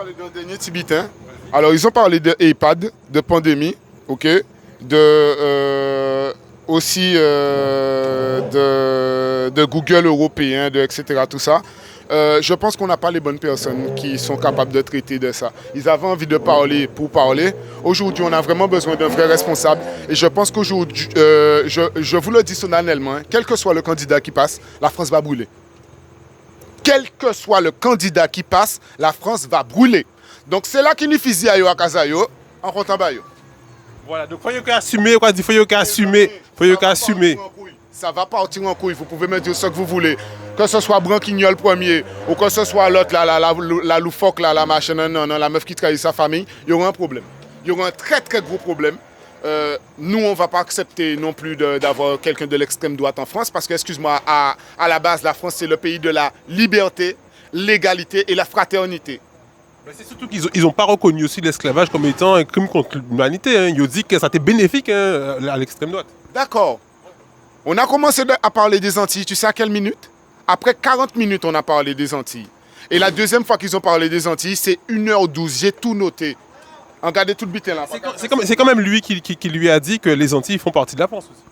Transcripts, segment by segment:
parlé d'un dernier Tibetain. Alors, ils ont parlé d'EHPAD, de pandémie, ok, aussi de Google européen, etc. Tout ça. Je pense qu'on n'a pas les bonnes personnes qui sont capables de traiter de ça. Ils avaient envie de parler pour parler. Aujourd'hui, on a vraiment besoin d'un vrai responsable. Et je pense qu'aujourd'hui, je vous le dis solennellement, hein, quel que soit le candidat qui passe, la France va brûler. Quel que soit le candidat qui passe, la France va brûler. Donc c'est là qu'il nous fait à Kazayo, en comptant Bayo. Voilà, donc il faut assumer, quoi, il faut assumer, Ça va partir en couille, vous pouvez me dire ce que vous voulez. Que ce soit Branquignol premier, ou que ce soit l'autre, la loufoque, la machin, non, la meuf qui trahit sa famille, il y aura un problème. Il y aura un très très gros problème. Nous, on ne va pas accepter non plus d'avoir quelqu'un de l'extrême droite en France, parce que, excuse-moi, à la base, la France, c'est le pays de la liberté, l'égalité et la fraternité. C'est surtout qu'ils n'ont pas reconnu aussi l'esclavage comme étant un crime contre l'humanité. Hein. Ils ont dit que ça était bénéfique, hein, à l'extrême droite. D'accord. On a commencé à parler des Antilles, tu sais à quelle minute? Après 40 minutes, on a parlé des Antilles. Et la deuxième fois qu'ils ont parlé des Antilles, c'est 1h12. J'ai tout noté. Regardez tout le bitin là. C'est quand même lui qui lui a dit que les Antilles font partie de la France aussi.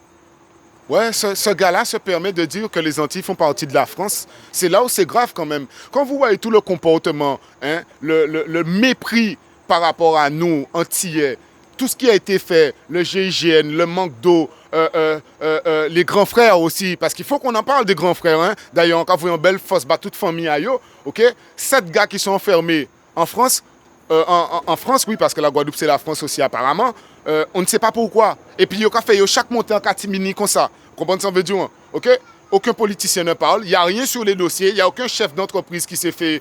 Ouais, ce gars-là se permet de dire que les Antilles font partie de la France. C'est là où c'est grave quand même. Quand vous voyez tout le comportement, hein, le mépris par rapport à nous, Antillais, tout ce qui a été fait, le GIGN, le manque d'eau, les grands frères aussi, parce qu'il faut qu'on en parle des grands frères. Hein. D'ailleurs, quand vous voyez une belle fosse, toute famille à eux, ok? 7 gars qui sont enfermés en France, en France, oui, parce que la Guadeloupe, c'est la France aussi apparemment. On ne sait pas pourquoi. Et puis, il y a fait chaque montée en catimini comme ça. Vous comprenez ce que je veux dire? Ok? Aucun politicien ne parle. Il n'y a rien sur les dossiers. Il n'y a aucun chef d'entreprise qui s'est fait,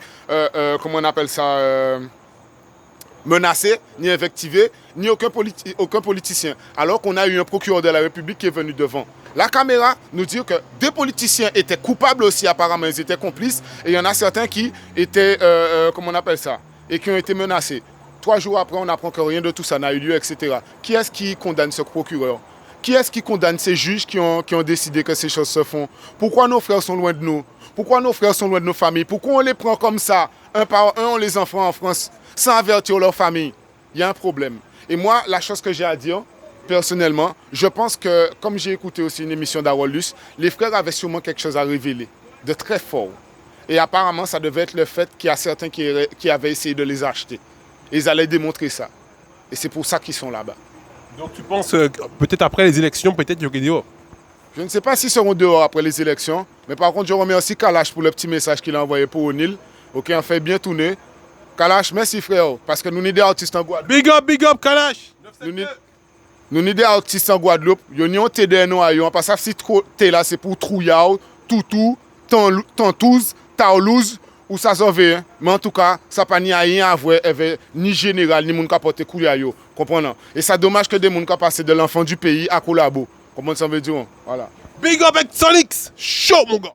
comment on appelle ça, menacé, ni invectivé, ni aucun politicien. Alors qu'on a eu un procureur de la République qui est venu devant la caméra nous dire que des politiciens étaient coupables aussi, apparemment, ils étaient complices. Et il y en a certains qui étaient, comment on appelle ça, et qui ont été menacés. 3 jours après, on apprend que rien de tout ça n'a eu lieu, etc. Qui est-ce qui condamne ce procureur? Qui est-ce qui condamne ces juges qui ont décidé que ces choses se font? Pourquoi nos frères sont loin de nous? Pourquoi nos frères sont loin de nos familles? Pourquoi on les prend comme ça, un par un, on les enfants en France, sans avertir leur famille? Il y a un problème. Et moi, la chose que j'ai à dire, personnellement, je pense que, comme j'ai écouté aussi une émission d'Harold Luce, les frères avaient sûrement quelque chose à révéler, de très fort. Et apparemment, ça devait être le fait qu'il y a certains qui avaient essayé de les acheter. Ils allaient démontrer ça. Et c'est pour ça qu'ils sont là-bas. Donc tu penses, peut-être après les élections, peut-être qu'il y aura dehors? Je ne sais pas s'ils seront dehors après les élections. Mais par contre, je remercie Kalash pour le petit message qu'il a envoyé pour O'Neill. Ok, on fait bien tourner. Kalash, merci frère. Parce que nous sommes des artistes en Guadeloupe. Big up, Kalash! Nous sommes des artistes en Guadeloupe. Nous sommes des nous. Parce que si tu es là, c'est pour Trouillard, Toutou, Tantouze, Taolouse. Ou ça s'en va, hein? Mais en tout cas, ça n'a rien à voir avec ni général, ni moun qui porte couille. Comprenez? Et c'est dommage que des gens qui passent de l'enfant du pays à Koulabo. Comment ça veut dire? Voilà. Big up avec Solix! Chaud, mon gars!